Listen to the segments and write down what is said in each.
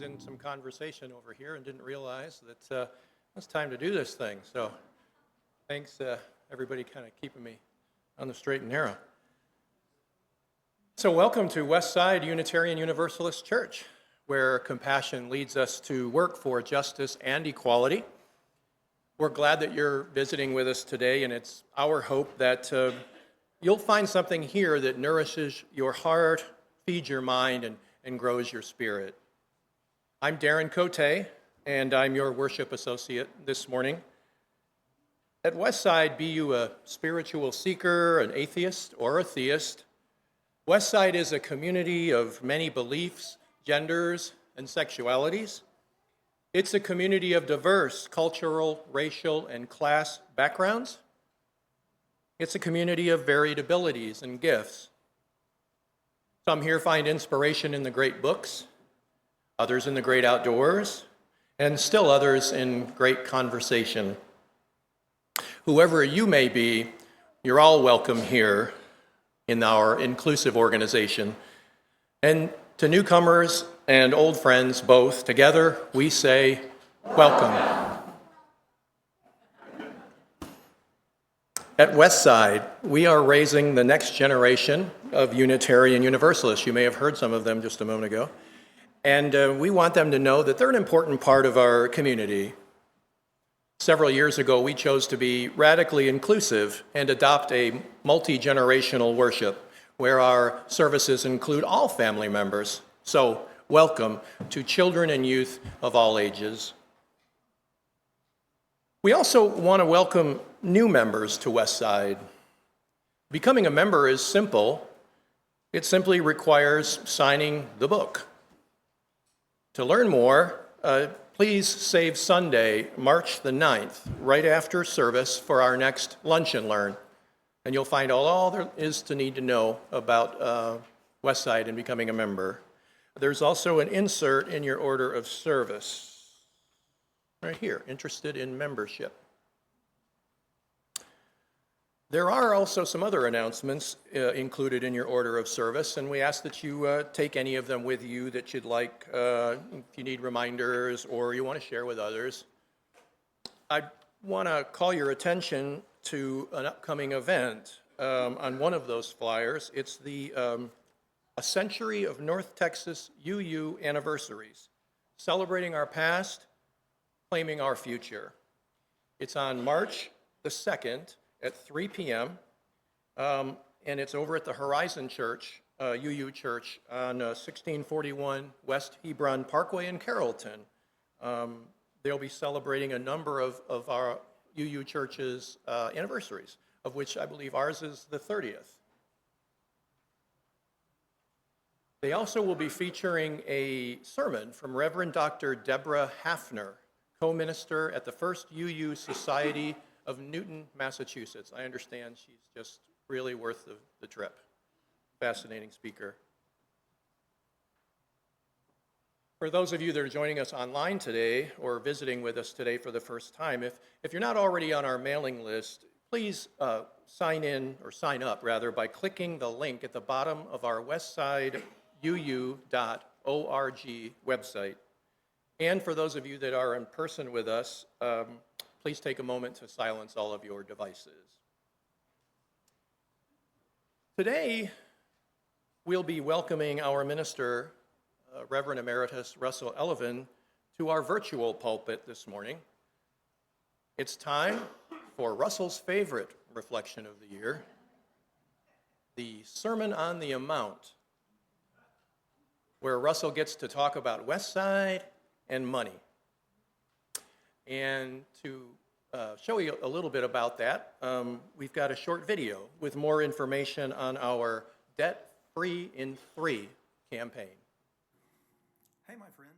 in some conversation over here and didn't realize that it's time to do this thing. So thanks, everybody, kind of keeping me on the straight and narrow. So welcome to Westside Unitarian Universalist Church, where compassion leads us to work for justice and equality. We're glad that you're visiting with us today, and it's our hope that you'll find something here that nourishes your heart, feeds your mind, and grows your spirit. I'm Darren Cote, and I'm your worship associate this morning. At Westside, be you a spiritual seeker, an atheist, or a theist, Westside is a community of many beliefs, genders, and sexualities. It's a community of diverse cultural, racial, and class backgrounds. It's a community of varied abilities and gifts. Some here find inspiration in the great books, others in the great outdoors, and still others in great conversation. Whoever you may be, you're all welcome here in our inclusive organization. And to newcomers and old friends both, together we say, welcome. At Westside, we are raising the next generation of Unitarian Universalists. You may have heard some of them just a moment ago. And we want them to know that they're an important part of our community. Several years ago, we chose to be radically inclusive and adopt a multi-generational worship where our services include all family members. So, welcome to children and youth of all ages. We also want to welcome new members to Westside. Becoming a member is simple. It simply requires signing the book. To learn more, please save Sunday, March the 9th, right after service for our next Lunch and Learn. And you'll find all there is to need to know about Westside and becoming a member. There's also an insert in your order of service. Right here, interested in membership. There are also some other announcements included in your order of service, and we ask that you take any of them with you that you'd like, if you need reminders or you want to share with others. I want to call your attention to an upcoming event on one of those flyers. It's the A Century of North Texas UU Anniversaries, celebrating our past, claiming our future. It's on March the 2nd at 3 p.m., and it's over at the Horizon Church, UU Church, on 1641 West Hebron Parkway in Carrollton. They'll be celebrating a number of our UU Church's anniversaries, of which I believe ours is the 30th. They also will be featuring a sermon from Reverend Dr. Deborah Hafner, co-minister at the First UU Society of Newton, Massachusetts. I understand she's just really worth the trip. Fascinating speaker. For those of you that are joining us online today or visiting with us today for the first time, if you're not already on our mailing list, please sign up by clicking the link at the bottom of our westsideuu.org website. And for those of you that are in person with us, please take a moment to silence all of your devices. Today, we'll be welcoming our minister, Reverend Emeritus Russell Elleven, to our virtual pulpit this morning. It's time for Russell's favorite reflection of the year, the Sermon on the Mount, where Russell gets to talk about Westside and money. And to show you a little bit about that, we've got a short video with more information on our Debt Free in 3 campaign. Hey, my friends.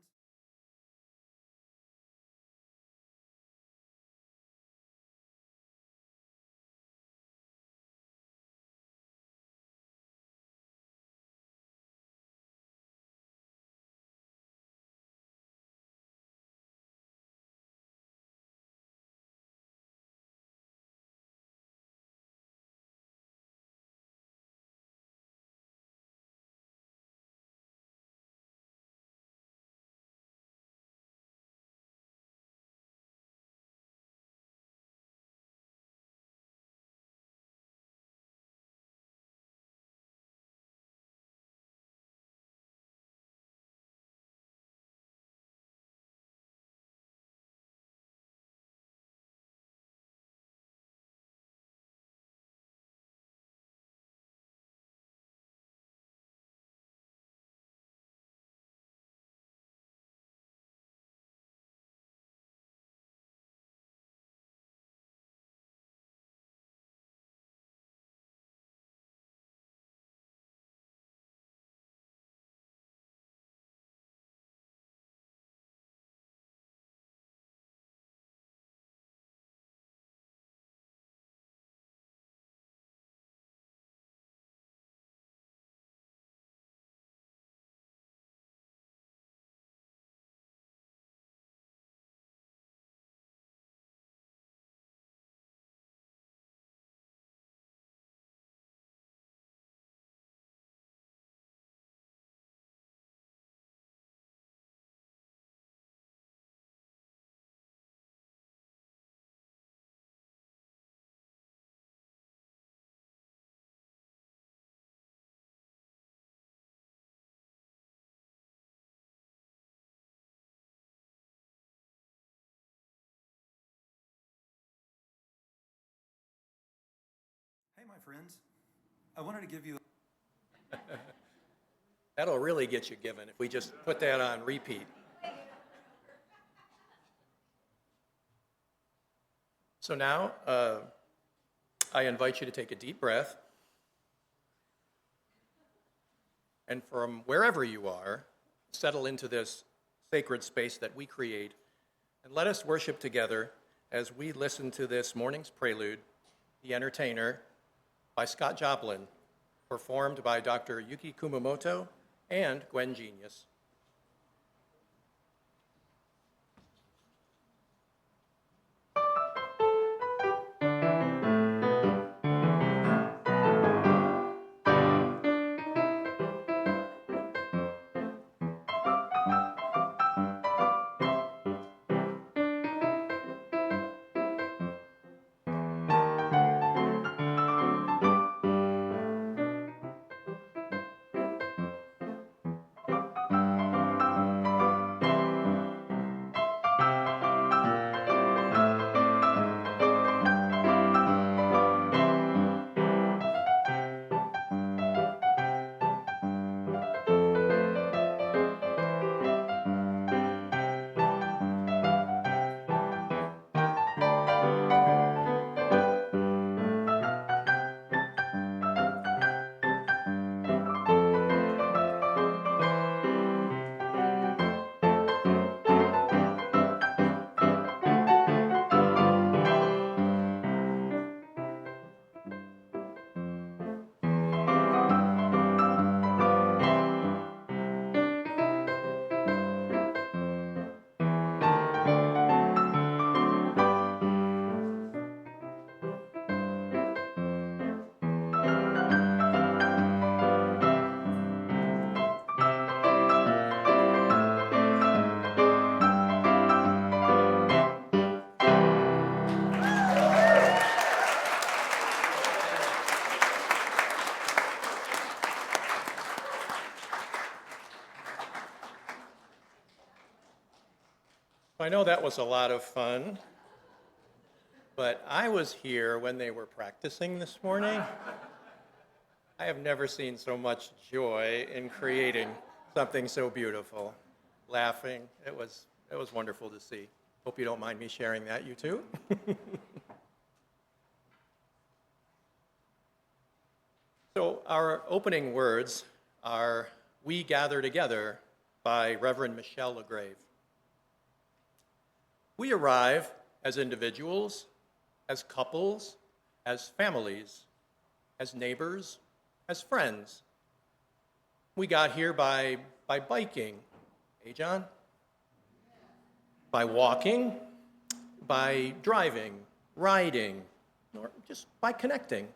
friends. I wanted to give you. That'll really get you given if we just put that on repeat. So now, I invite you to take a deep breath. And from wherever you are, settle into this sacred space that we create. And let us worship together as we listen to this morning's prelude, The Entertainer, by Scott Joplin, performed by Dr. Yuki Kumamoto and Gwen Genius. I know that was a lot of fun, but I was here when they were practicing this morning. I have never seen so much joy in creating something so beautiful. Laughing, it was wonderful to see. Hope you don't mind me sharing that, you too. So our opening words are "We Gather Together" by Reverend Michelle LaGrave. We arrive as individuals, as couples, as families, as neighbors, as friends. We got here by biking, hey John? By walking, by driving, riding, or just by connecting.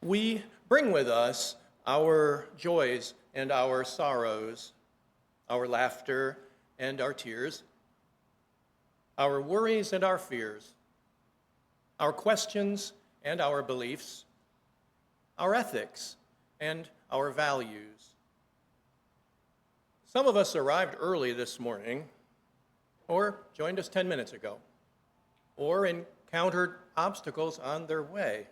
We bring with us our joys and our sorrows, our laughter and our tears, our worries and our fears, our questions and our beliefs, our ethics and our values. Some of us arrived early this morning, or joined us 10 minutes ago, or encountered obstacles on their way,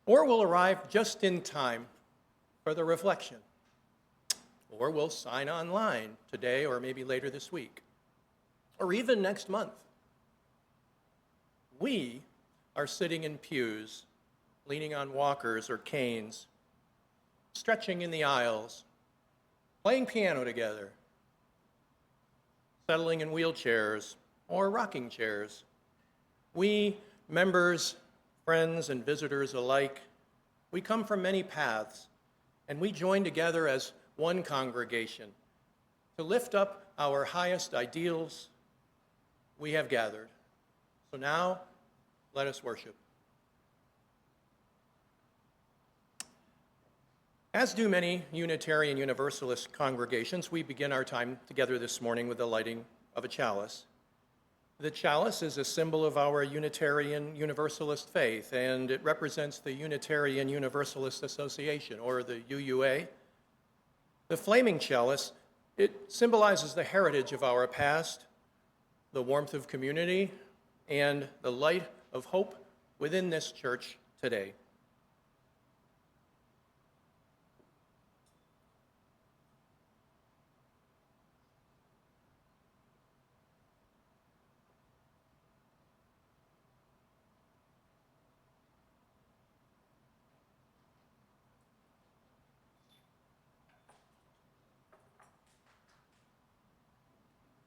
or will arrive just in time for the reflection, or will sign online today or maybe later this week, or even next month. We are sitting in pews, leaning on walkers or canes, stretching in the aisles, playing piano together, settling in wheelchairs or rocking chairs. We, members, friends, and visitors alike, we come from many paths, and we join together as one congregation to lift up our highest ideals. We have gathered. So now, let us worship. As do many Unitarian Universalist congregations, we begin our time together this morning with the lighting of a chalice. The chalice is a symbol of our Unitarian Universalist faith, and it represents the Unitarian Universalist Association, or the UUA. The flaming chalice, it symbolizes the heritage of our past, the warmth of community, and the light of hope within this church today.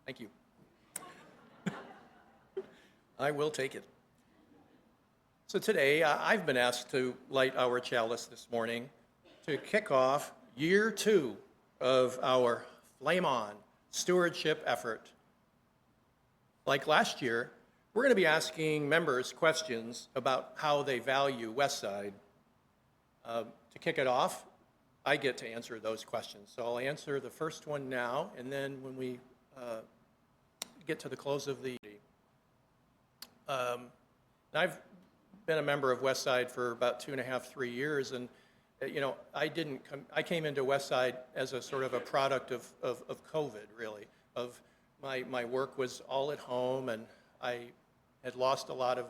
Thank you. I will take it. So today, I've been asked to light our chalice this morning to kick off year 2 of our Flame On stewardship effort. Like last year, we're going to be asking members questions about how they value Westside. To kick it off, I get to answer those questions. So I'll answer the first one now, and then when we get to the close of the I've been a member of Westside for about 2.5, 3 years, and I came into Westside as a sort of a product of COVID, really. Of my work was all at home, and I had lost a lot of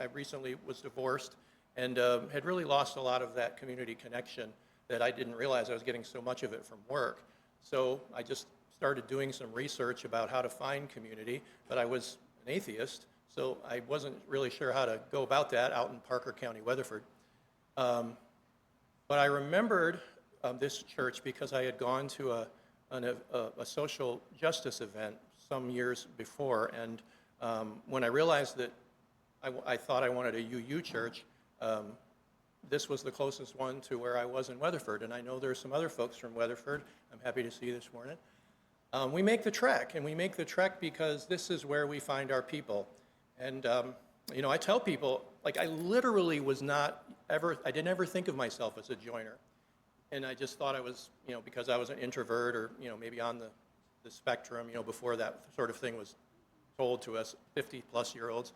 I recently was divorced, and had really lost a lot of that community connection that I didn't realize I was getting so much of it from work. So I just started doing some research about how to find community, but I was an atheist, so I wasn't really sure how to go about that out in Parker County, Weatherford. But I remembered this church because I had gone to a social justice event some years before, and when I realized that I thought I wanted a UU church, this was the closest one to where I was in Weatherford, and I know there's some other folks from Weatherford I'm happy to see this morning. We make the trek, and we make the trek because this is where we find our people. And, I tell people, I literally I didn't ever think of myself as a joiner. And I just thought I was, because I was an introvert or, maybe on the spectrum, before that sort of thing was told to us 50-plus-year-olds.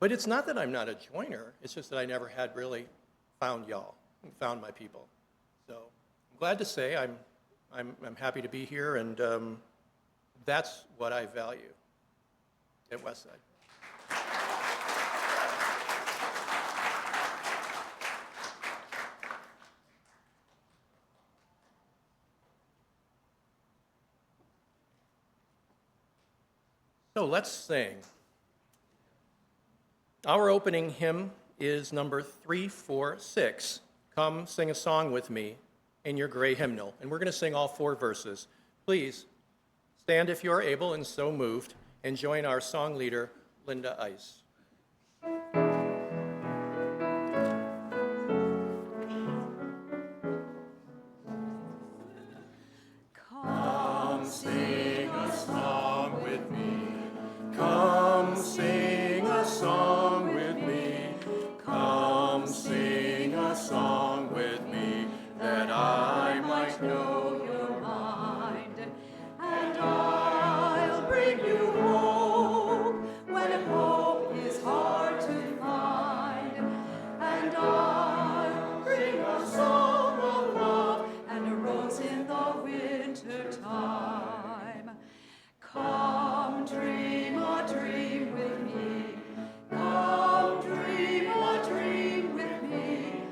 But it's not that I'm not a joiner, it's just that I never had really found y'all, found my people. So I'm glad to say I'm happy to be here, and that's what I value at Westside. So let's sing. Our opening hymn is number 346, Come Sing a Song With Me, in your gray hymnal. And we're going to sing all 4 verses. Please stand if you are able and so moved, and join our song leader, Linda Ice. Come sing a song with me. Come sing a song with me. Come sing a song with me, that I might know your mind. And I'll bring you hope when hope is hard to find. And I'll bring a song of love and a rose in the winter time. Come dream a dream with me. Come dream a dream with me.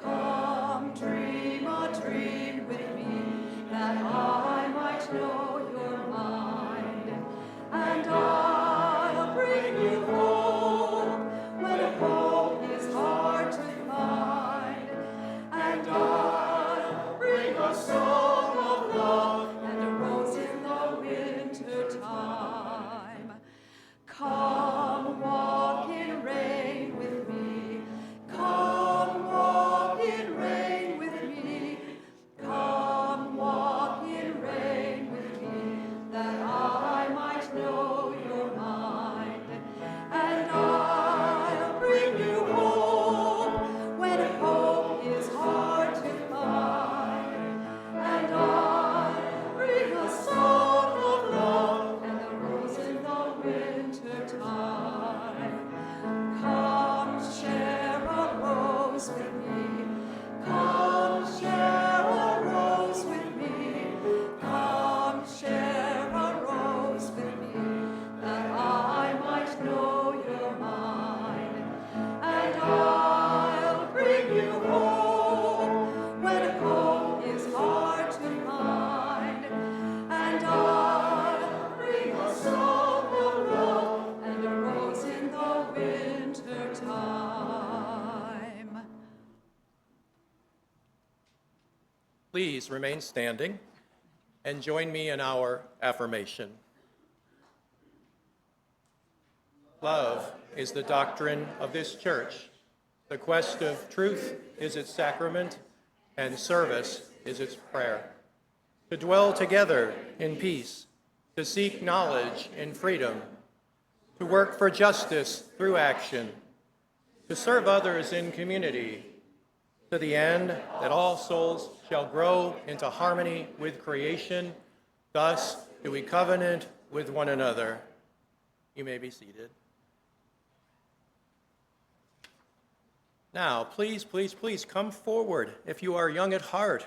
Come dream a dream with me, that I might know your mind. And I'll bring you hope when hope is hard to find. And I'll bring a song of love and a rose in the winter time. Come walk in rain with me. Come walk in rain with me. Come walk in rain with me, that I might know your mind. And I'll bring you hope when hope is hard to find. And I'll bring a song of love and the rose in the winter time. Come share a rose with me. Come share a rose with me. Come share a rose with me, that I might know your mind. Please remain standing and join me in our affirmation. Love is the doctrine of this church. The quest of truth is its sacrament, and service is its prayer. To dwell together in peace, to seek knowledge in freedom, to work for justice through action, to serve others in community, to the end that all souls shall grow into harmony with creation. Thus do we covenant with one another. You may be seated. Now, please come forward if you are young at heart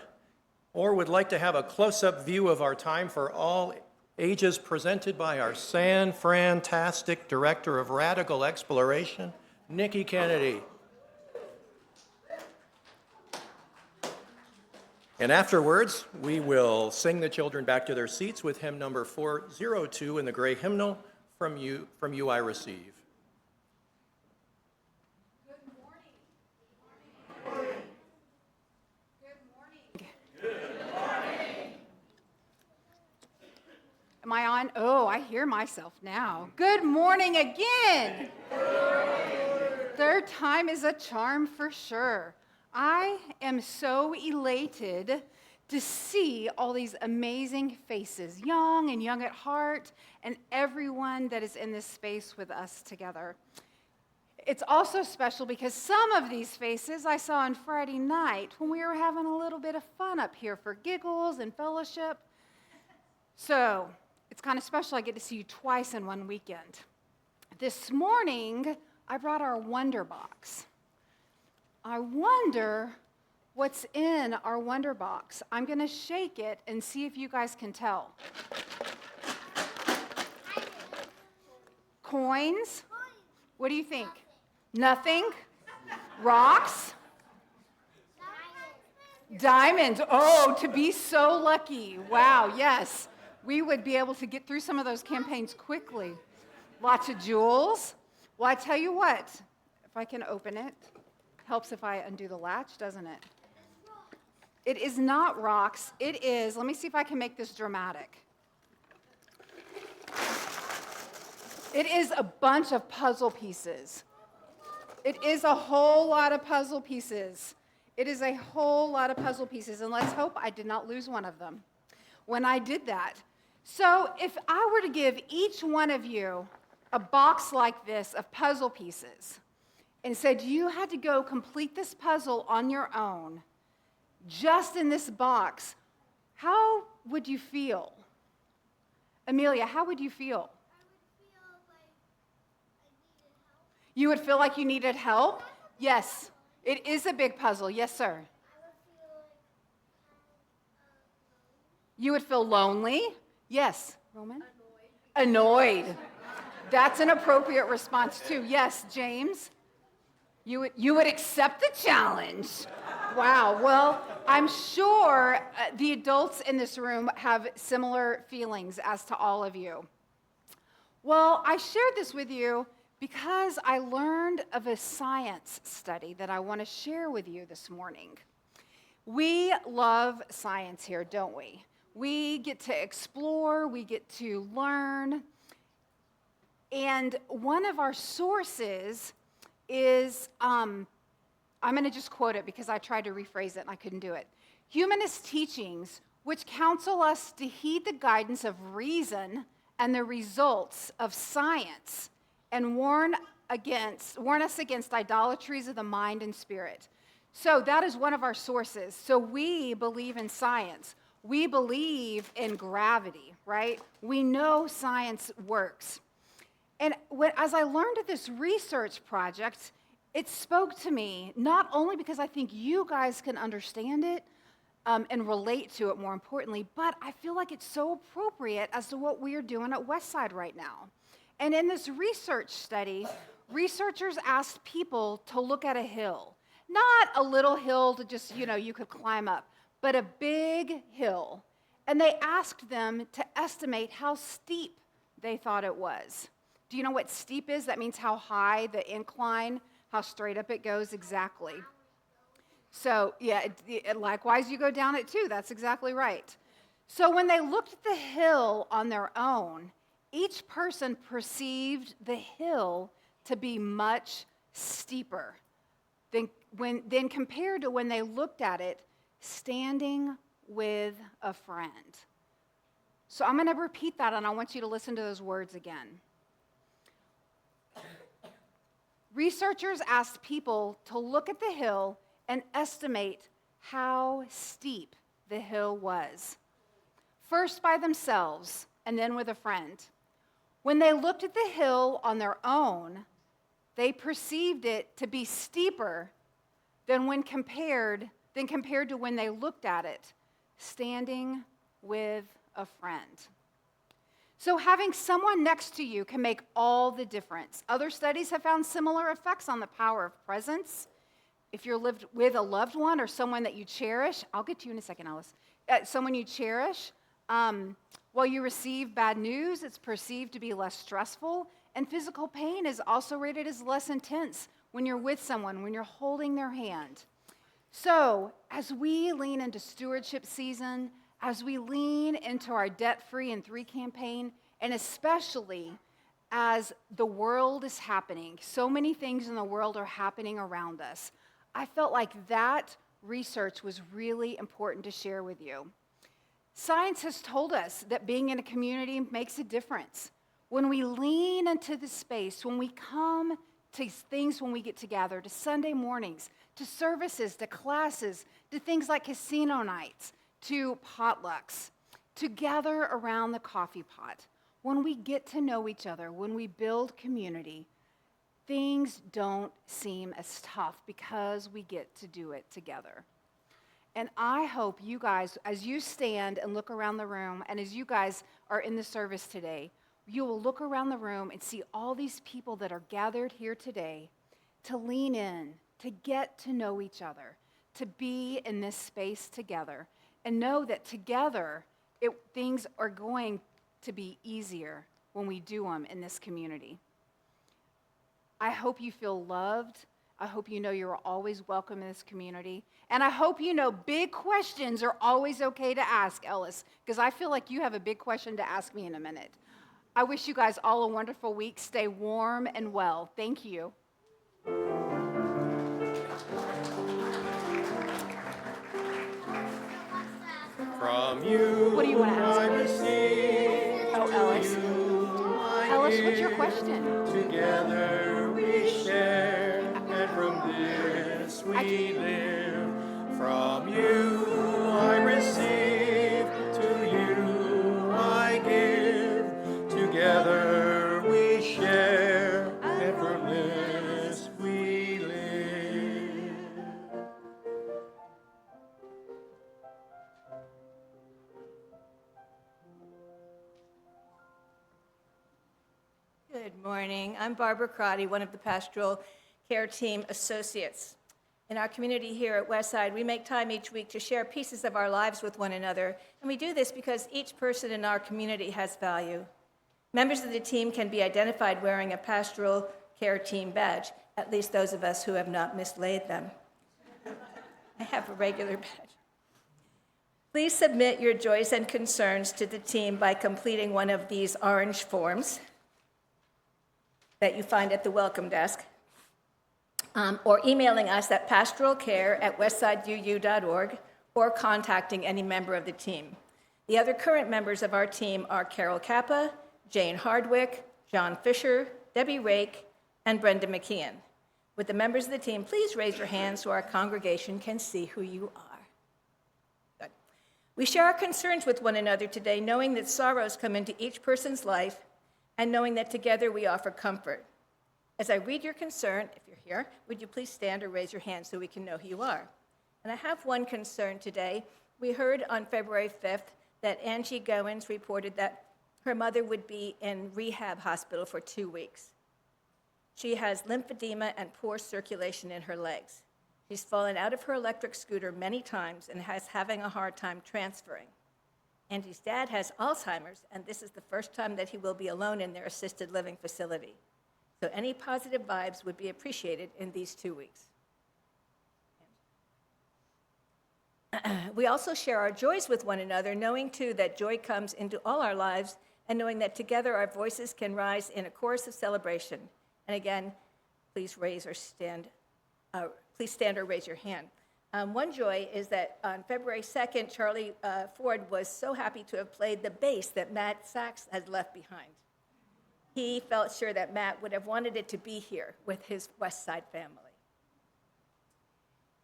or would like to have a close-up view of our time for all ages presented by our fantastic Director of Radical Exploration, Nikki Kennedy. And afterwards, we will sing the children back to their seats with hymn number 402 in the gray hymnal, From You I Receive. Am I on? Oh, I hear myself now. Good morning again. Third time is a charm for sure. I am so elated to see all these amazing faces, young and young at heart, and everyone that is in this space with us together. It's also special because some of these faces I saw on Friday night when we were having a little bit of fun up here for giggles and fellowship. So it's kind of special I get to see you twice in one weekend. This morning, I brought our Wonder Box. I wonder what's in our Wonder Box. I'm going to shake it and see if you guys can tell. Coins? What do you think? Nothing? Rocks? Diamonds. Oh, to be so lucky. Wow, yes. We would be able to get through some of those campaigns quickly. Lots of jewels. Well, I tell you what, if I can open it, helps if I undo the latch, doesn't it? It is not rocks. It is, let me see if I can make this dramatic. It is a bunch of puzzle pieces. It is a whole lot of puzzle pieces. It is a whole lot of puzzle pieces, and let's hope I did not lose one of them when I did that. So if I were to give each one of you a box like this of puzzle pieces and said you had to go complete this puzzle on your own, just in this box, how would you feel? Amelia, how would you feel? You would feel like you needed help? Yes. It is a big puzzle. Yes, sir. You would feel lonely? Yes. Roman? Annoyed. That's an appropriate response, too. Yes, James? You would accept the challenge. Wow. Well, I'm sure the adults in this room have similar feelings as to all of you. Well, I shared this with you because I learned of a science study that I want to share with you this morning. We love science here, don't we? We get to explore, we get to learn, and one of our sources is, I'm going to just quote it because I tried to rephrase it and I couldn't do it. Humanist teachings, which counsel us to heed the guidance of reason and the results of science, and warn us against idolatries of the mind and spirit. So that is one of our sources. So we believe in science. We believe in gravity, right? We know science works. And as I learned of this research project, it spoke to me, not only because I think you guys can understand it and relate to it more importantly, but I feel like it's so appropriate as to what we are doing at Westside right now. And in this research study, researchers asked people to look at a hill. Not a little hill to just, you could climb up, but a big hill. And they asked them to estimate how steep they thought it was. Do you know what steep is? That means how high the incline, how straight up it goes exactly. So, yeah, likewise, you go down it too. That's exactly right. So, when they looked at the hill on their own, each person perceived the hill to be much steeper than compared to when they looked at it standing with a friend. So, I'm going to repeat that, and I want you to listen to those words again. Researchers asked people to look at the hill and estimate how steep the hill was. First by themselves, and then with a friend. When they looked at the hill on their own, they perceived it to be steeper than compared to when they looked at it standing with a friend. So having someone next to you can make all the difference. Other studies have found similar effects on the power of presence. If you're lived with a loved one or someone that you cherish, I'll get to you in a second, Alice. Someone you cherish, while you receive bad news, it's perceived to be less stressful, and physical pain is also rated as less intense when you're with someone, when you're holding their hand. So as we lean into stewardship season, as we lean into our Debt-Free in 3 campaign, and especially as the world is happening, so many things in the world are happening around us, I felt like that research was really important to share with you. Science has told us that being in a community makes a difference. When we lean into the space, when we come to things when we get together, to Sunday mornings, to services, to classes, to things like casino nights, to potlucks, to gather around the coffee pot. When we get to know each other, when we build community, things don't seem as tough because we get to do it together. And I hope you guys, as you stand and look around the room, and as you guys are in the service today, you will look around the room and see all these people that are gathered here today to lean in, to get to know each other, to be in this space together, and know that together things are going to be easier when we do them in this community. I hope you feel loved. I hope you know you're always welcome in this community. And I hope you know big questions are always okay to ask, Ellis, because I feel like you have a big question to ask me in a minute. I wish you guys all a wonderful week. Stay warm and well. Thank you. From you, What do you want to ask I me? receive. Oh, Ellis. You I Ellis, what's your give. question? Together we share, and from this we live. From you I receive, to you I give. Together we share, and from this we live. Good morning. I'm Barbara Crotty, one of the Pastoral Care Team Associates. In our community here at Westside, we make time each week to share pieces of our lives with one another, and we do this because each person in our community has value. Members of the team can be identified wearing a Pastoral Care Team badge, at least those of us who have not mislaid them. I have a regular badge. Please submit your joys and concerns to the team by completing one of these orange forms that you find at the welcome desk, or emailing us at pastoralcare@westsideu.org, or contacting any member of the team. The other current members of our team are Carol Kappa, Jane Hardwick, John Fisher, Debbie Rake, and Brenda McKeon. Would the members of the team please raise your hands so our congregation can see who you are? Good. We share our concerns with one another today, knowing that sorrows come into each person's life, and knowing that together we offer comfort. As I read your concern, if you're here, would you please stand or raise your hand so we can know who you are? And I have one concern today. We heard on February 5th that Angie Goins reported that her mother would be in rehab hospital for 2 weeks. She has lymphedema and poor circulation in her legs. She's fallen out of her electric scooter many times and is having a hard time transferring. Angie's dad has Alzheimer's, and this is the first time that he will be alone in their assisted living facility. So any positive vibes would be appreciated in these 2 weeks. We also share our joys with one another, knowing too that joy comes into all our lives and knowing that together our voices can rise in a chorus of celebration. And again, please stand or raise your hand. One joy is that on February 2nd, Charlie Ford was so happy to have played the bass that Matt Sachs had left behind. He felt sure that Matt would have wanted it to be here with his Westside family.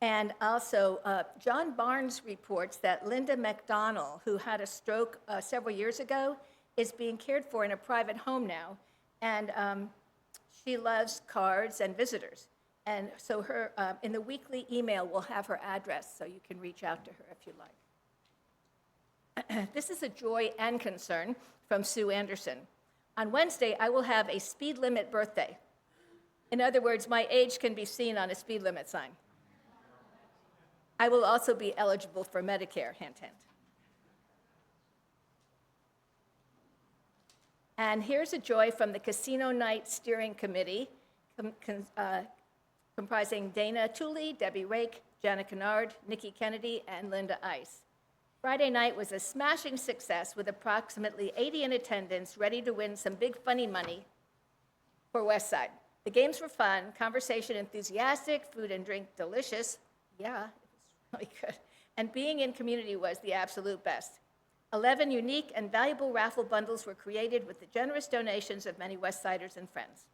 And also, John Barnes reports that Linda McDonnell, who had a stroke several years ago, is being cared for in a private home now, and she loves cards and visitors. And so in the weekly email, we'll have her address, so you can reach out to her if you like. This is a joy and concern from Sue Anderson. On Wednesday, I will have a speed limit birthday. In other words, my age can be seen on a speed limit sign. I will also be eligible for Medicare, hint, hint. And here's a joy from the Casino Night Steering Committee, comprising Dana Tooley, Debbie Rake, Jana Kennard, Nikki Kennedy, and Linda Ice. Friday night was a smashing success with approximately 80 in attendance, ready to win some big funny money for Westside. The games were fun, conversation enthusiastic, food and drink delicious. Yeah, it was really good. And being in community was the absolute best. 11 unique and valuable raffle bundles were created with the generous donations of many Westsiders and friends.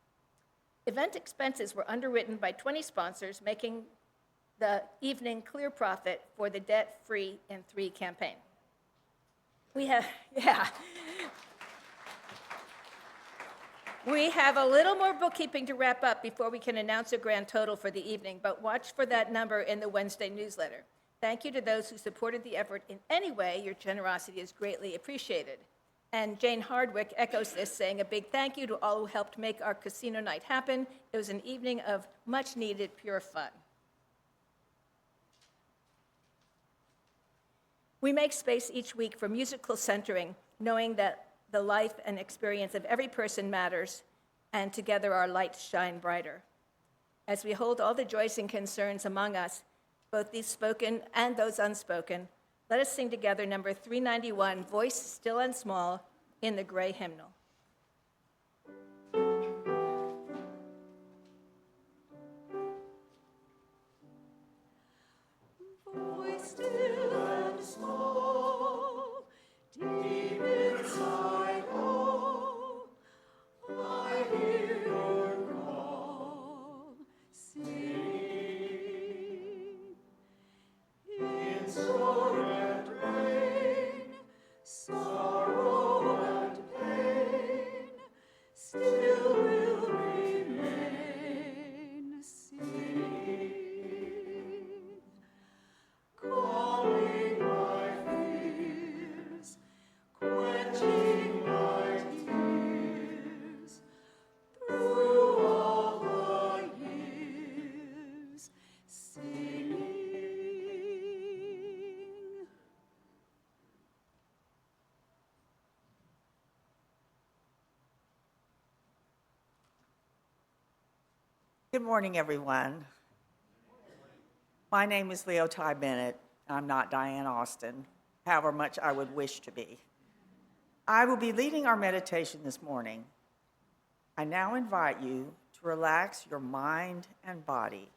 Event expenses were underwritten by 20 sponsors, making the evening clear profit for the Debt Free in 3 campaign. We have a little more bookkeeping to wrap up before we can announce a grand total for the evening, but watch for that number in the Wednesday newsletter. Thank you to those who supported the effort in any way. Your generosity is greatly appreciated. And Jane Hardwick echoes this, saying a big thank you to all who helped make our casino night happen. It was an evening of much-needed pure fun. We make space each week for musical centering, knowing that the life and experience of every person matters, and together our lights shine brighter. As we hold all the joys and concerns among us, both these spoken and those unspoken, let us sing together number 391, Voice Still and Small, in the Gray Hymnal. Voice still and small, deep inside, oh, I hear your call, sing. In storm and rain, sorrow and pain, still will remain, sing. Calling my fears, quenching my tears, through all the years, singing. Good morning, everyone. My name is Leo Ty Bennett. I'm not Diane Austin, however much I would wish to be. I will be leading our meditation this morning. I now invite you to relax your mind and body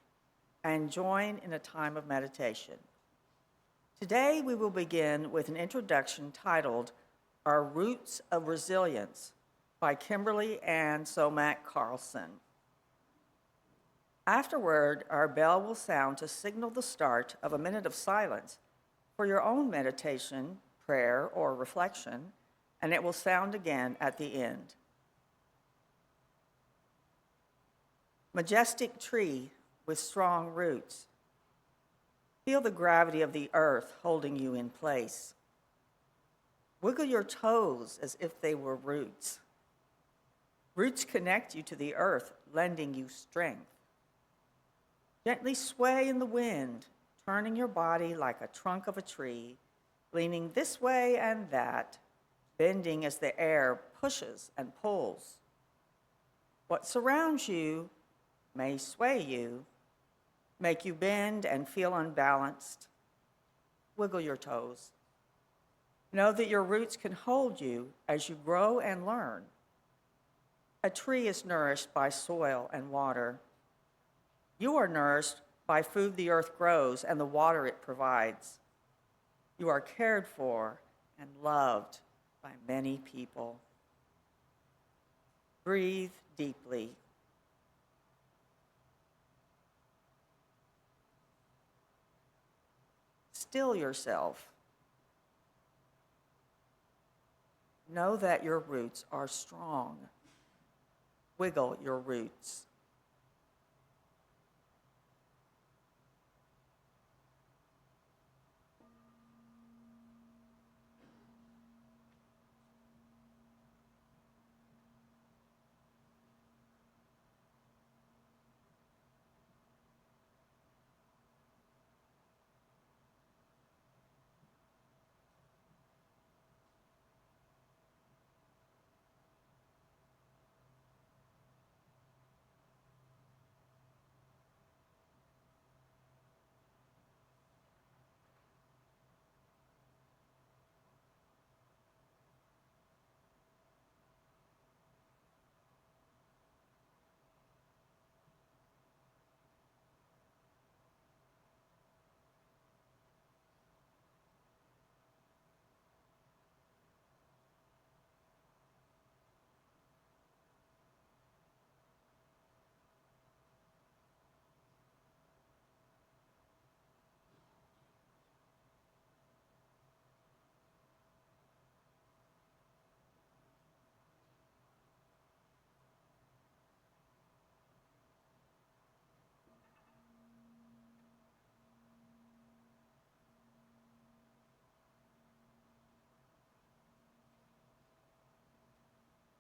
and join in a time of meditation. Today, we will begin with an introduction titled Our Roots of Resilience by Kimberly Ann Somack Carlson. Afterward, our bell will sound to signal the start of a minute of silence for your own meditation, prayer, or reflection, and it will sound again at the end. Majestic tree with strong roots. Feel the gravity of the earth holding you in place. Wiggle your toes as if they were roots. Roots connect you to the earth, lending you strength. Gently sway in the wind, turning your body like a trunk of a tree, leaning this way and that, bending as the air pushes and pulls. What surrounds you may sway you, make you bend and feel unbalanced. wiggle your toes. Know that your roots can hold you as you grow and learn. A tree is nourished by soil and water. You are nourished by food the earth grows and the water it provides. You are cared for and loved by many people. Breathe deeply. Still yourself. Know that your roots are strong. Wiggle your roots.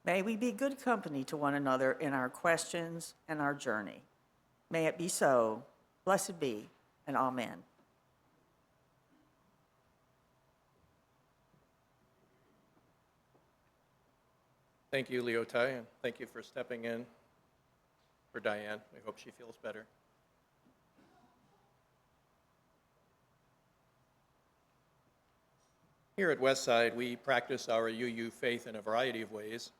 May we be good company to one another in our questions and our journey. May it be so. Blessed be, and amen. Thank you, Leotai, and thank you for stepping in for Diane. We hope she feels better. Here at Westside, we practice our UU faith in a variety of ways.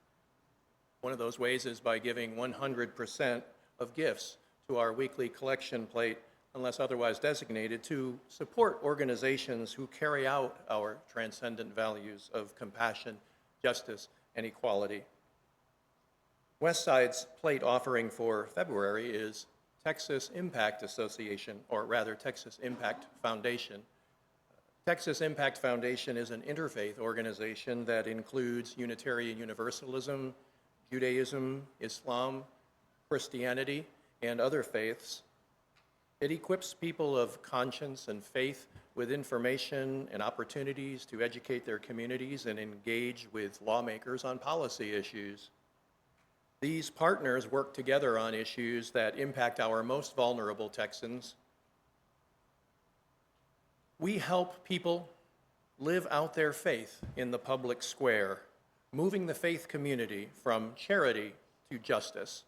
One of those ways is by giving 100% of gifts to our weekly collection plate, unless otherwise designated, to support organizations who carry out our transcendent values of compassion, justice, and equality. Westside's plate offering for February is Texas Impact Association, or rather Texas Impact Foundation. Texas Impact Foundation is an interfaith organization that includes Unitarian Universalism, Judaism, Islam, Christianity, and other faiths. It equips people of conscience and faith with information and opportunities to educate their communities and engage with lawmakers on policy issues. These partners work together on issues that impact our most vulnerable Texans. We help people live out their faith in the public square, moving the faith community from charity to justice.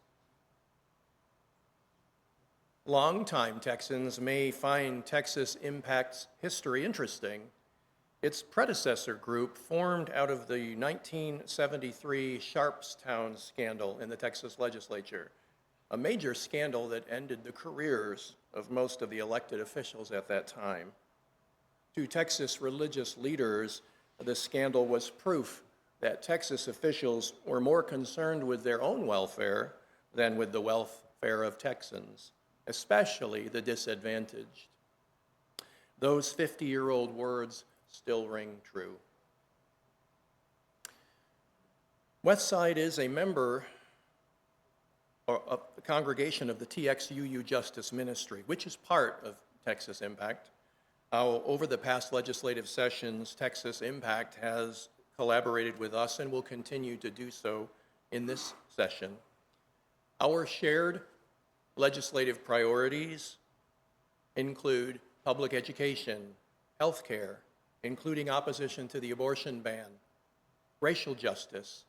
Longtime Texans may find Texas Impact's history interesting. Its predecessor group formed out of the 1973 Sharpstown scandal in the Texas legislature, a major scandal that ended the careers of most of the elected officials at that time. To Texas religious leaders, the scandal was proof that Texas officials were more concerned with their own welfare than with the welfare of Texans, especially the disadvantaged. Those 50-year-old words still ring true. Westside is a member of the congregation of the TXUU Justice Ministry, which is part of Texas Impact. Over the past legislative sessions, Texas Impact has collaborated with us and will continue to do so in this session. Our shared legislative priorities include public education, healthcare, including opposition to the abortion ban, racial justice,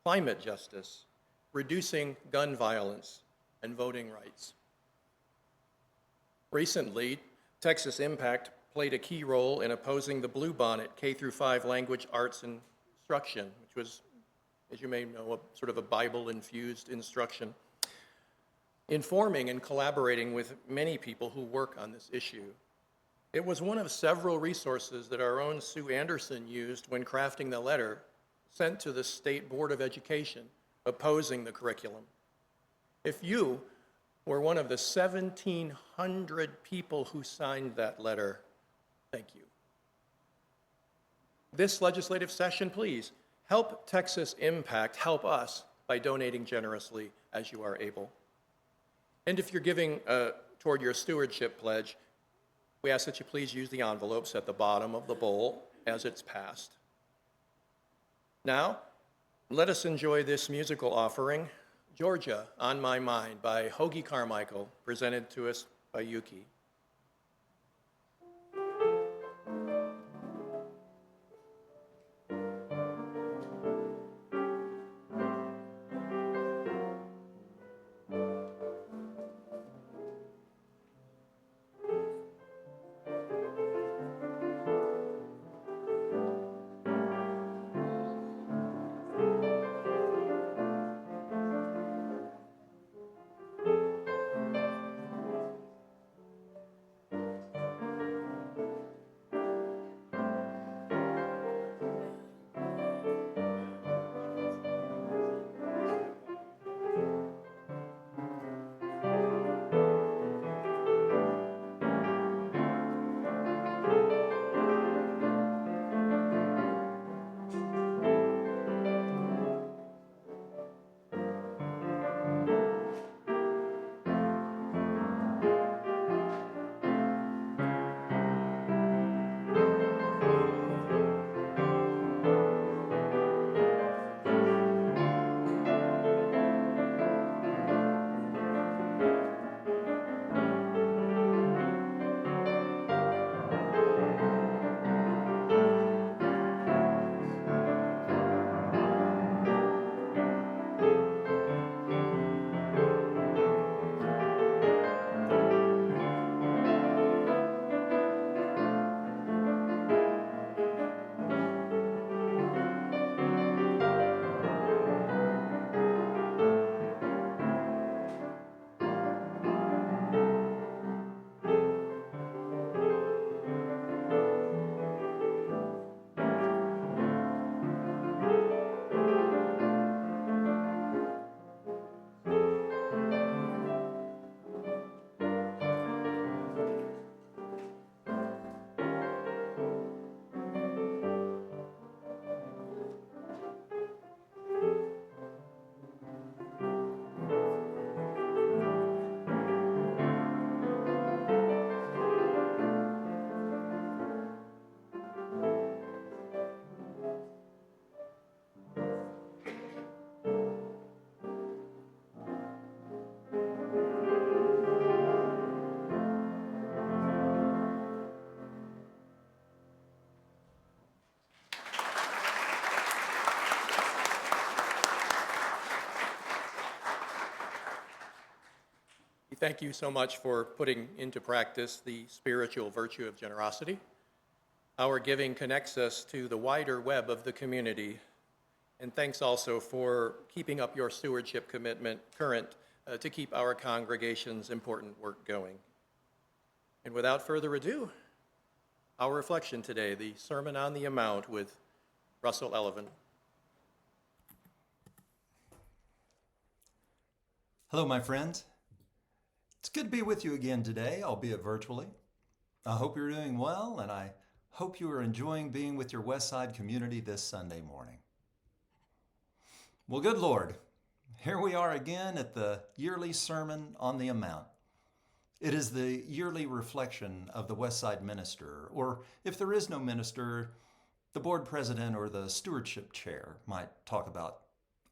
climate justice, reducing gun violence, and voting rights. Recently, Texas Impact played a key role in opposing the Bluebonnet K through 5 language arts instruction, which was, as you may know, a sort of a Bible-infused instruction, informing and collaborating with many people who work on this issue. It was one of several resources that our own Sue Anderson used when crafting the letter sent to the State Board of Education opposing the curriculum. If you were one of the 1,700 people who signed that letter, thank you. This legislative session, please help Texas Impact help us by donating generously as you are able. And if you're giving toward your stewardship pledge, we ask that you please use the envelopes at the bottom of the bowl as it's passed. Now, let us enjoy this musical offering, Georgia on My Mind by Hoagie Carmichael, presented to us by Yuki. Thank you so much for putting into practice the spiritual virtue of generosity. Our giving connects us to the wider web of the community. And thanks also for keeping up your stewardship commitment current to keep our congregation's important work going. And without further ado, our reflection today, the Sermon on the Mount with Russell Elleven. Hello, my friends. It's good to be with you again today, albeit virtually. I hope you're doing well, and I hope you are enjoying being with your Westside community this Sunday morning. Well, good Lord, here we are again at the yearly Sermon on the Mount. It is the yearly reflection of the Westside minister, or if there is no minister, the board president or the stewardship chair might talk about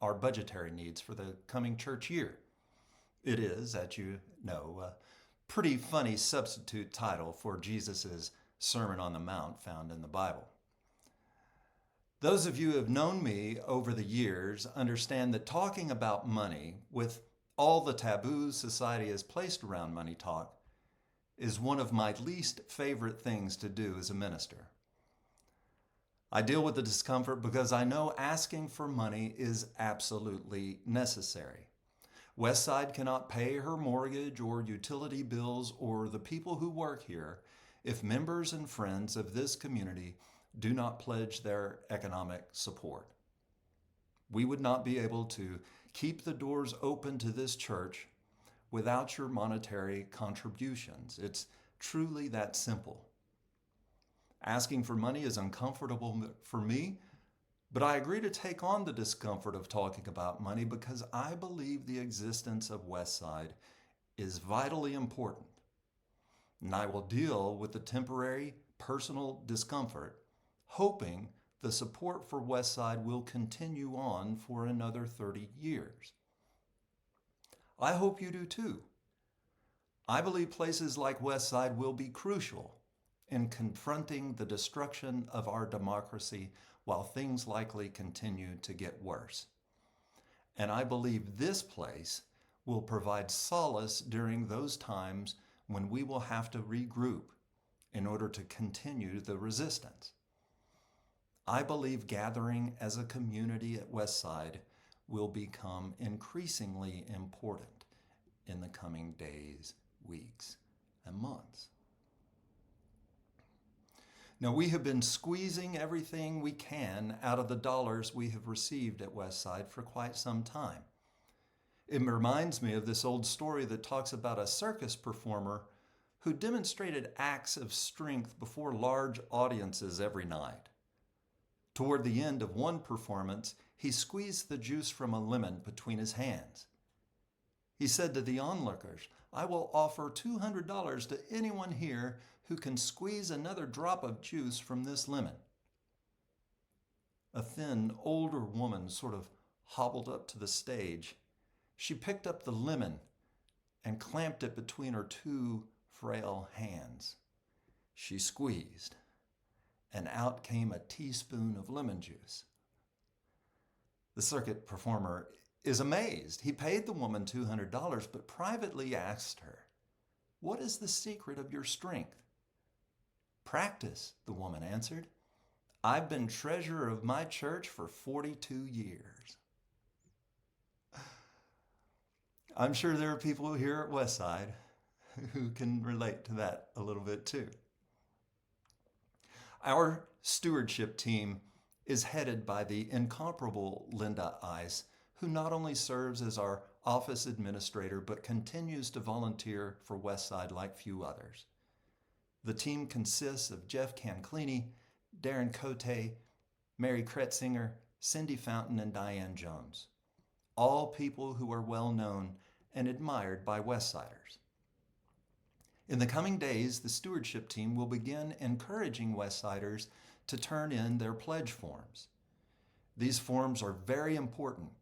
our budgetary needs for the coming church year. It is, as you know, a pretty funny substitute title for Jesus' Sermon on the Mount found in the Bible. Those of you who have known me over the years understand that talking about money, with all the taboos society has placed around money talk, is one of my least favorite things to do as a minister. I deal with the discomfort because I know asking for money is absolutely necessary. Westside cannot pay her mortgage or utility bills or the people who work here if members and friends of this community do not pledge their economic support. We would not be able to keep the doors open to this church without your monetary contributions. It's truly that simple. Asking for money is uncomfortable for me, but I agree to take on the discomfort of talking about money because I believe the existence of Westside is vitally important. And I will deal with the temporary personal discomfort, hoping the support for Westside will continue on for another 30 years. I hope you do too. I believe places like Westside will be crucial in confronting the destruction of our democracy while things likely continue to get worse. And I believe this place will provide solace during those times when we will have to regroup in order to continue the resistance. I believe gathering as a community at Westside will become increasingly important in the coming days, weeks, and months. Now, we have been squeezing everything we can out of the dollars we have received at Westside for quite some time. It reminds me of this old story that talks about a circus performer who demonstrated acts of strength before large audiences every night. Toward the end of one performance, he squeezed the juice from a lemon between his hands. He said to the onlookers, "I will offer $200 to anyone here who can squeeze another drop of juice from this lemon." A thin, older woman sort of hobbled up to the stage. She picked up the lemon and clamped it between her two frail hands. She squeezed, and out came a teaspoon of lemon juice. The circuit performer is amazed. He paid the woman $200, but privately asked her, "What is the secret of your strength?" "Practice," the woman answered. "I've been treasurer of my church for 42 years. I'm sure there are people here at Westside who can relate to that a little bit too. Our stewardship team is headed by the incomparable Linda Ice, who not only serves as our office administrator, but continues to volunteer for Westside like few others. The team consists of Jeff Canclini, Darren Cote, Mary Kretzinger, Cindy Fountain, and Diane Jones, all people who are well known and admired by Westsiders. In the coming days, the stewardship team will begin encouraging Westsiders to turn in their pledge forms. These forms are very important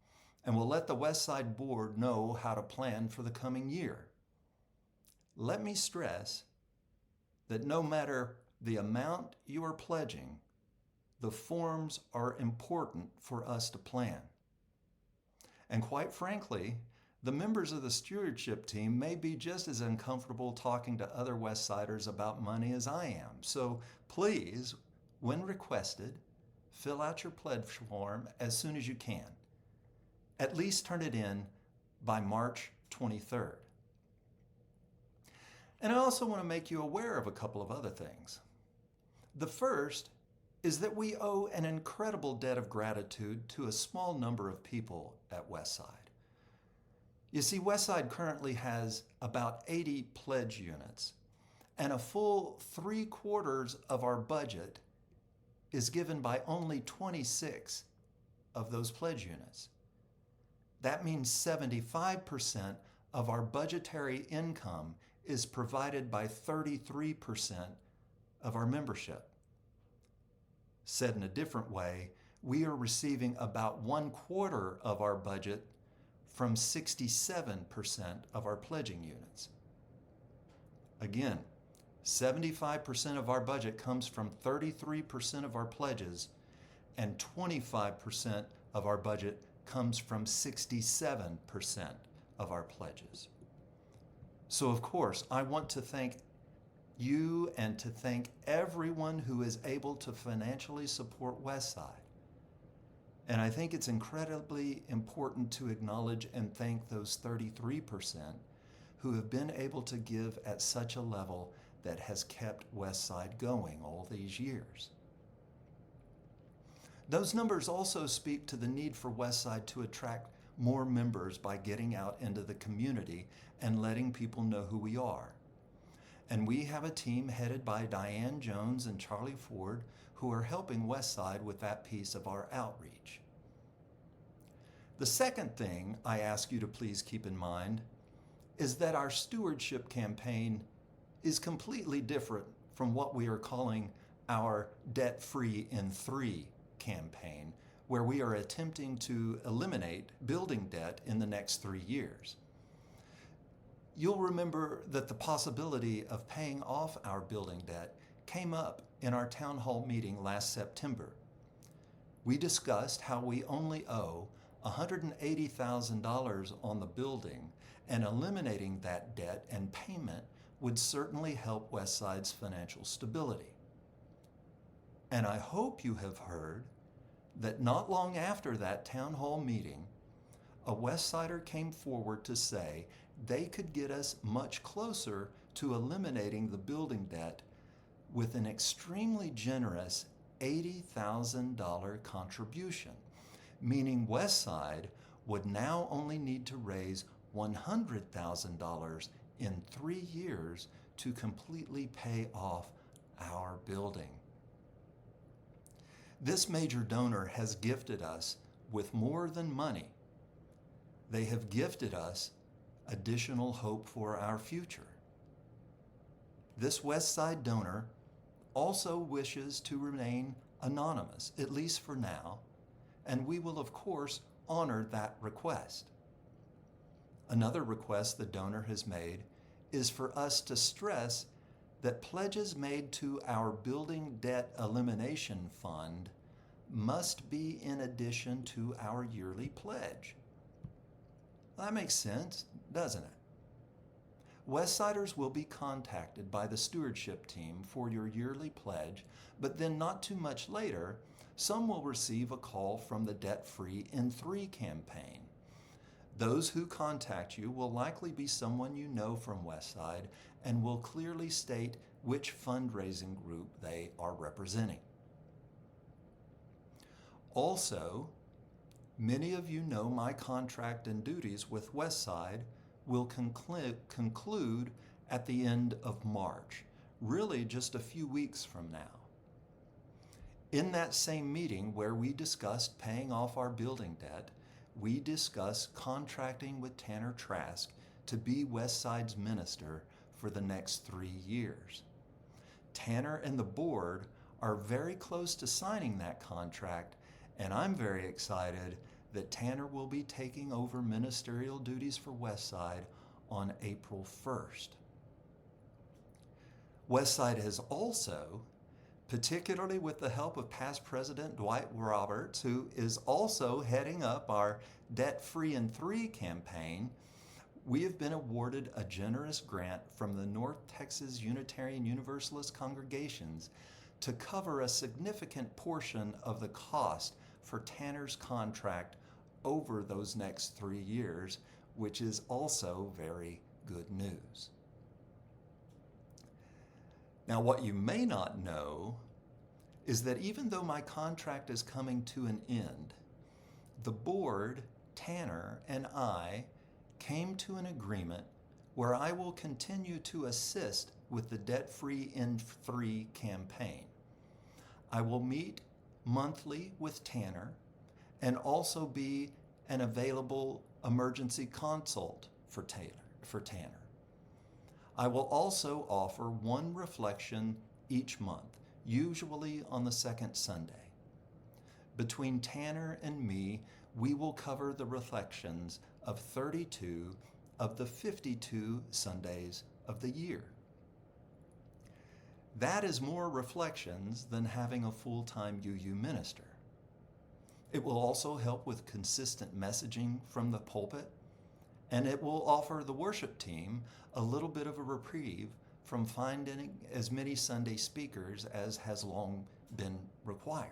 and will let the Westside Board know how to plan for the coming year. Let me stress that no matter the amount you are pledging, the forms are important for us to plan. And quite frankly, the members of the stewardship team may be just as uncomfortable talking to other Westsiders about money as I am. So please, when requested, fill out your pledge form as soon as you can. At least turn it in by March 23rd. And I also want to make you aware of a couple of other things. The first is that we owe an incredible debt of gratitude to a small number of people at Westside. You see, Westside currently has about 80 pledge units, and a full 3/4 of our budget is given by only 26 of those pledge units. That means 75% of our budgetary income is provided by 33% of our membership. Said in a different way, we are receiving about 1/4 of our budget from 67% of our pledging units. Again, 75% of our budget comes from 33% of our pledges, and 25% of our budget comes from 67% of our pledges. So of course, I want to thank you and to thank everyone who is able to financially support Westside. And I think it's incredibly important to acknowledge and thank those 33% who have been able to give at such a level that has kept Westside going all these years. Those numbers also speak to the need for Westside to attract more members by getting out into the community and letting people know who we are. And we have a team headed by Diane Jones and Charlie Ford who are helping Westside with that piece of our outreach. The second thing I ask you to please keep in mind is that our stewardship campaign is completely different from what we are calling our Debt-Free in 3 campaign, where we are attempting to eliminate building debt in the next 3 years. You'll remember that the possibility of paying off our building debt came up in our town hall meeting last September. We discussed how we only owe $180,000 on the building, and eliminating that debt and payment would certainly help Westside's financial stability. And I hope you have heard that not long after that town hall meeting, a Westsider came forward to say they could get us much closer to eliminating the building debt with an extremely generous $80,000 contribution, meaning Westside would now only need to raise $100,000 in 3 years to completely pay off our building. This major donor has gifted us with more than money. They have gifted us additional hope for our future. This Westside donor also wishes to remain anonymous, at least for now, and we will of course honor that request. Another request the donor has made is for us to stress that pledges made to our Building Debt Elimination Fund must be in addition to our yearly pledge. That makes sense, doesn't it? Westsiders will be contacted by the stewardship team for your yearly pledge, but then not too much later, some will receive a call from the Debt-Free in 3 campaign. Those who contact you will likely be someone you know from Westside and will clearly state which fundraising group they are representing. Also, many of you know my contract and duties with Westside will conclude at the end of March, really just a few weeks from now. In that same meeting where we discussed paying off our building debt, we discussed contracting with Tanner Trask to be Westside's minister for the next 3 years. Tanner and the board are very close to signing that contract, and I'm very excited that Tanner will be taking over ministerial duties for Westside on April 1st. Westside has also, particularly with the help of past President Dwight Roberts, who is also heading up our Debt-Free in 3 campaign, we have been awarded a generous grant from the North Texas Unitarian Universalist congregations to cover a significant portion of the cost for Tanner's contract over those next 3 years, which is also very good news. Now, what you may not know is that even though my contract is coming to an end, the board, Tanner, and I came to an agreement where I will continue to assist with the Debt-Free in 3 campaign. I will meet monthly with Tanner and also be an available emergency consult for Tanner. I will also offer one reflection each month, usually on the second Sunday. Between Tanner and me, we will cover the reflections of 32 of the 52 Sundays of the year. That is more reflections than having a full-time UU minister. It will also help with consistent messaging from the pulpit, and it will offer the worship team a little bit of a reprieve from finding as many Sunday speakers as has long been required.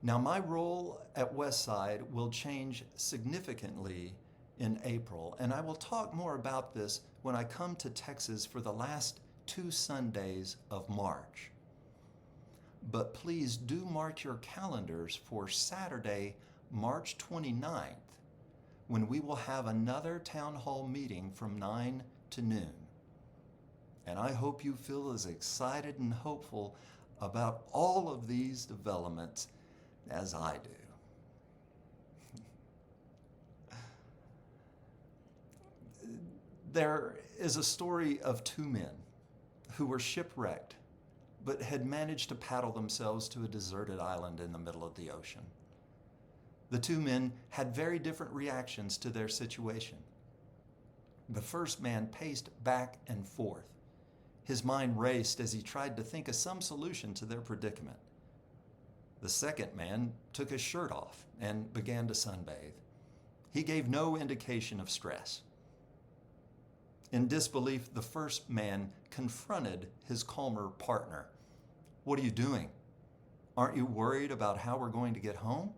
Now, my role at Westside will change significantly in April, and I will talk more about this when I come to Texas for the last 2 Sundays of March. But please do mark your calendars for Saturday, March 29th, when we will have another town hall meeting from 9 to noon. And I hope you feel as excited and hopeful about all of these developments as I do. There is a story of 2 men who were shipwrecked but had managed to paddle themselves to a deserted island in the middle of the ocean. The 2 men had very different reactions to their situation. The first man paced back and forth. His mind raced as he tried to think of some solution to their predicament. The second man took his shirt off and began to sunbathe. He gave no indication of stress. In disbelief, the first man confronted his calmer partner. "What are you doing? Aren't you worried about how we're going to get home?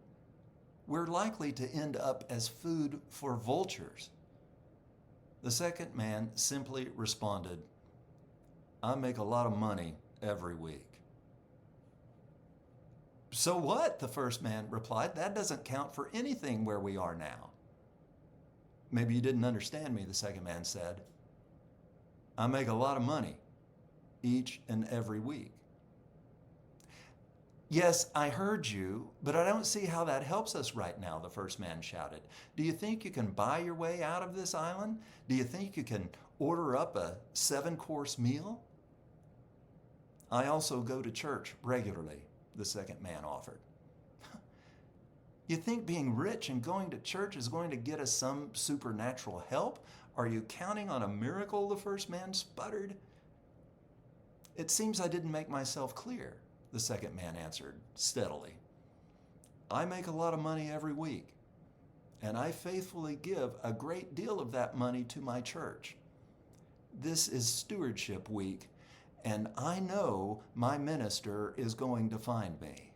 We're likely to end up as food for vultures." The second man simply responded, "I make a lot of money every week." "So what?" the first man replied. "That doesn't count for anything where we are now." "Maybe you didn't understand me," the second man said. "I make a lot of money each and every week." "Yes, I heard you, but I don't see how that helps us right now," the first man shouted. "Do you think you can buy your way out of this island? Do you think you can order up a 7-course meal?" "I also go to church regularly," the second man offered. "You think being rich and going to church is going to get us some supernatural help? Are you counting on a miracle?" the first man sputtered. "It seems I didn't make myself clear," the second man answered steadily. "I make a lot of money every week, and I faithfully give a great deal of that money to my church. This is Stewardship Week, and I know my minister is going to find me."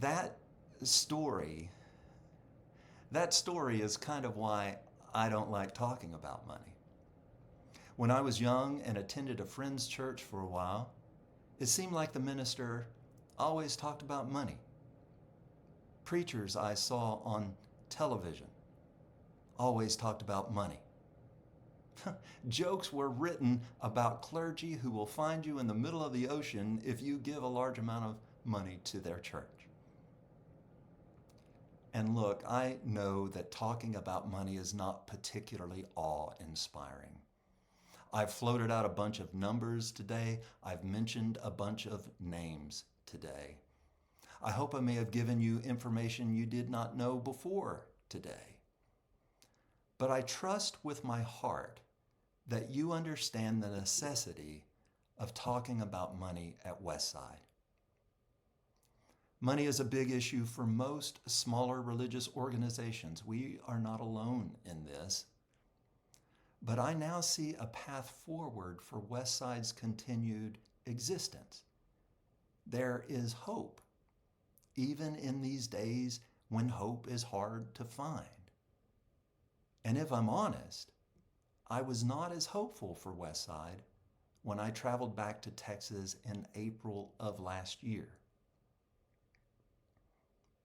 That story is kind of why I don't like talking about money. When I was young and attended a friend's church for a while, it seemed like the minister always talked about money. Preachers I saw on television always talked about money. Jokes were written about clergy who will find you in the middle of the ocean if you give a large amount of money to their church. And look, I know that talking about money is not particularly awe-inspiring. I've floated out a bunch of numbers today. I've mentioned a bunch of names today. I hope I may have given you information you did not know before today. But I trust with my heart that you understand the necessity of talking about money at Westside. Money is a big issue for most smaller religious organizations. We are not alone in this. But I now see a path forward for Westside's continued existence. There is hope, even in these days when hope is hard to find. And if I'm honest, I was not as hopeful for Westside when I traveled back to Texas in April of last year.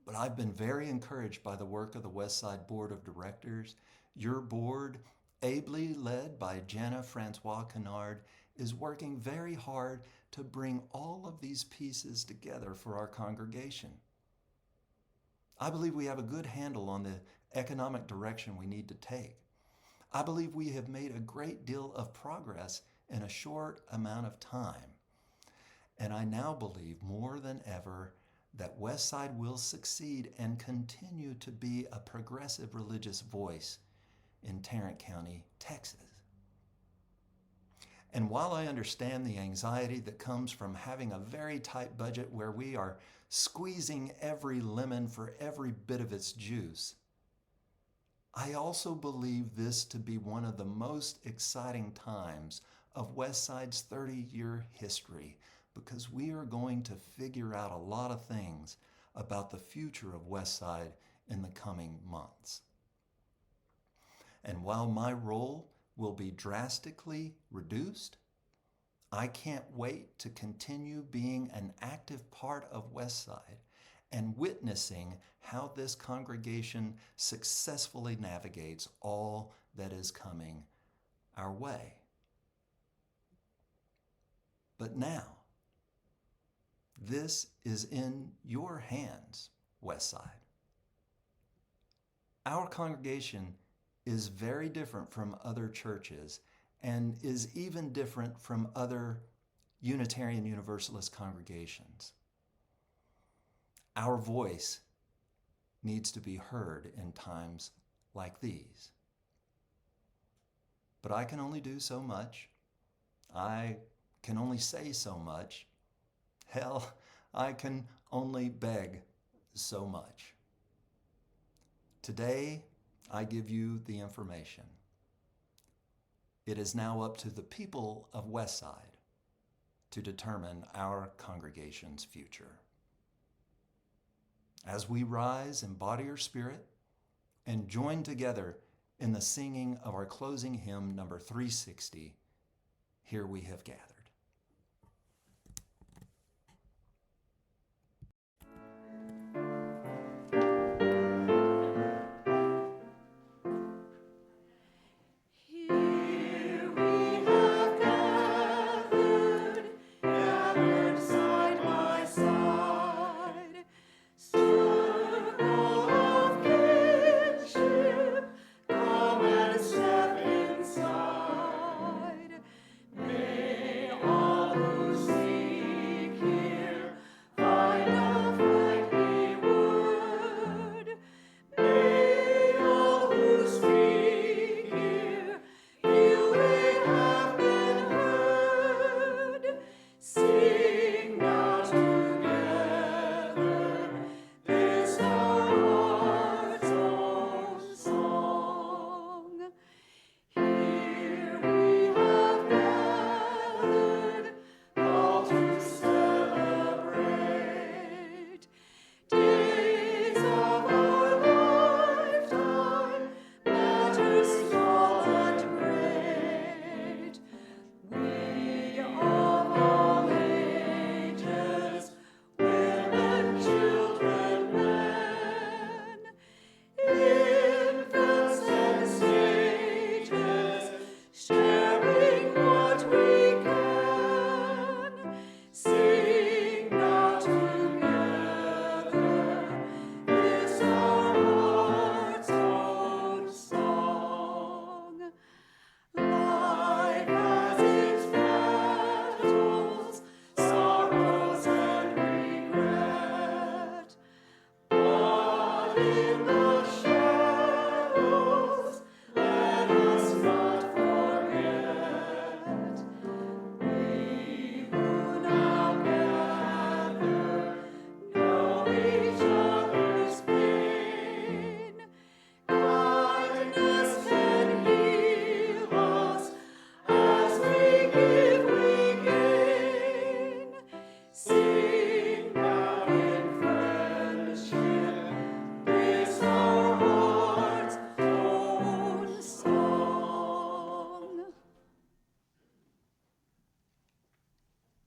But I've been very encouraged by the work of the Westside Board of Directors. Your board, ably led by Jana Francois Kennard, is working very hard to bring all of these pieces together for our congregation. I believe we have a good handle on the economic direction we need to take. I believe we have made a great deal of progress in a short amount of time. And I now believe more than ever that Westside will succeed and continue to be a progressive religious voice in Tarrant County, Texas. And while I understand the anxiety that comes from having a very tight budget where we are squeezing every lemon for every bit of its juice, I also believe this to be one of the most exciting times of Westside's 30-year history, because we are going to figure out a lot of things about the future of Westside in the coming months. And while my role will be drastically reduced, I can't wait to continue being an active part of Westside and witnessing how this congregation successfully navigates all that is coming our way. But now, this is in your hands, Westside. Our congregation is very different from other churches and is even different from other Unitarian Universalist congregations. Our voice needs to be heard in times like these. But I can only do so much. I can only say so much. Hell, I can only beg so much. Today, I give you the information. It is now up to the people of Westside to determine our congregation's future. As we rise in body or spirit and join together in the singing of our closing hymn, number 360, Here We Have Gathered. Here we have gathered, gathered side by side, circle of kinship, come and step inside. May all who seek here find a friendly word. May all who speak here feel they have been heard. Sing now together this our heart's own song. Here we have gathered, all to celebrate days of our lifetime, matters small and great. We of all ages, women, children, men, infants and sages, sharing what we can. Sing now together this our heart's own song. Life has its battles, sorrows and regret, but in the shadows let us not forget. We who now gather know each other's pain. Kindness can heal us as we give, we gain. Sing now in friendship this our heart's own song.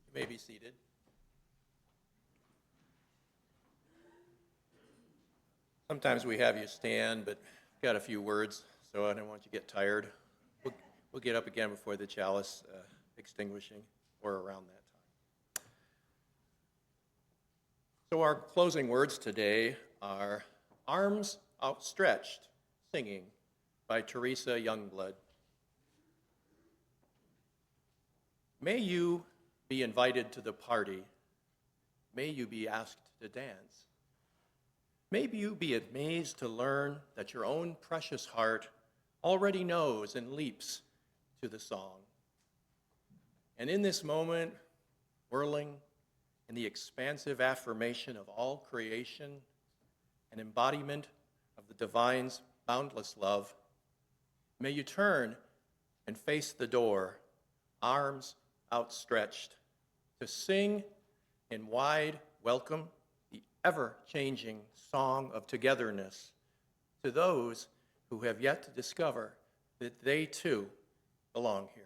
You may be seated. Sometimes we have you stand, but got a few words, so I don't want you to get tired. We'll get up again before the chalice extinguishing or around that time. So our closing words today are Arms Outstretched, singing by Teresa Youngblood. May you be invited to the party. May you be asked to dance. Maybe you be amazed to learn that your own precious heart already knows and leaps to the song. And in this moment, whirling in the expansive affirmation of all creation, an embodiment of the divine's boundless love. May you turn and face the door, arms outstretched, to sing in wide welcome the ever-changing song of togetherness to those who have yet to discover that they too belong here.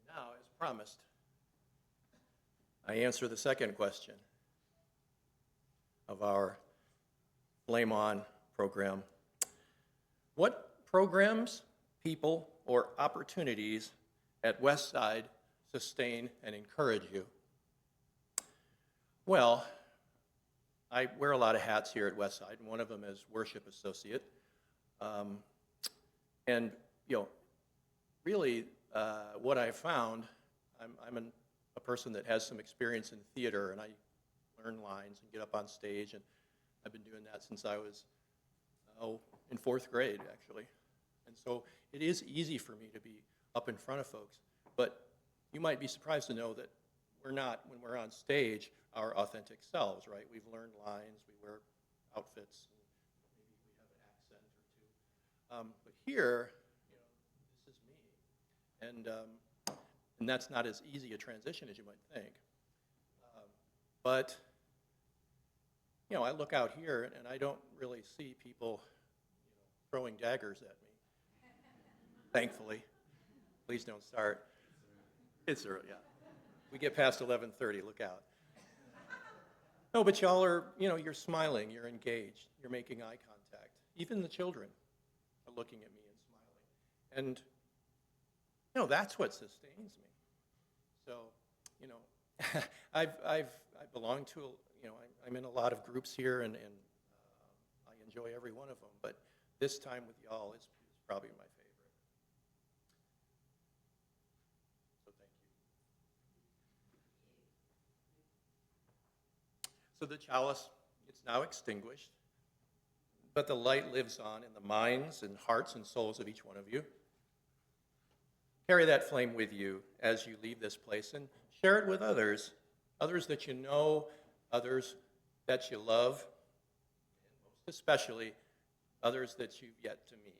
And now, as promised, I answer the second question of our Flame On program. What programs, people, or opportunities at Westside sustain and encourage you? Well, I wear a lot of hats here at Westside, and one of them is worship associate. And, really, what I found, I'm a person that has some experience in theater, and I learn lines and get up on stage, and I've been doing that since I was, in fourth grade, actually. And so it is easy for me to be up in front of folks, but you might be surprised to know that we're not, when we're on stage, our authentic selves, right? We've learned lines, we wear outfits, and maybe we have an accent or two. But here, this is me. And that's not as easy a transition as you might think. But I look out here and I don't really see people throwing daggers at me. Thankfully. Please don't start. It's early, yeah. We get past 11:30, look out. No, but y'all are, you're smiling, you're engaged, you're making eye contact. Even the children are looking at me and smiling. And, that's what sustains me. So, I belong to, I'm in a lot of groups here, and I enjoy every one of them, but this time with y'all is probably my favorite. So thank you. So the chalice, it's now extinguished, but the light lives on in the minds and hearts and souls of each one of you. Carry that flame with you as you leave this place and share it with others that you know, others that you love, and most especially others that you've yet to meet.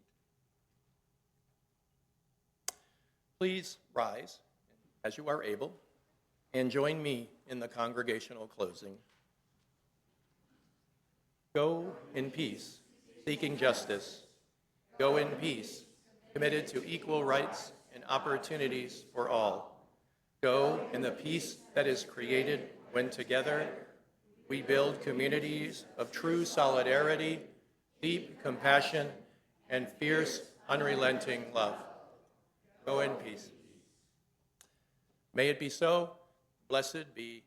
Please rise as you are able and join me in the congregational closing. Go in peace, seeking justice. Go in peace, committed to equal rights and opportunities for all. Go in the peace that is created when together we build communities of true solidarity, deep compassion, and fierce, unrelenting love. Go in peace. May it be so. Blessed be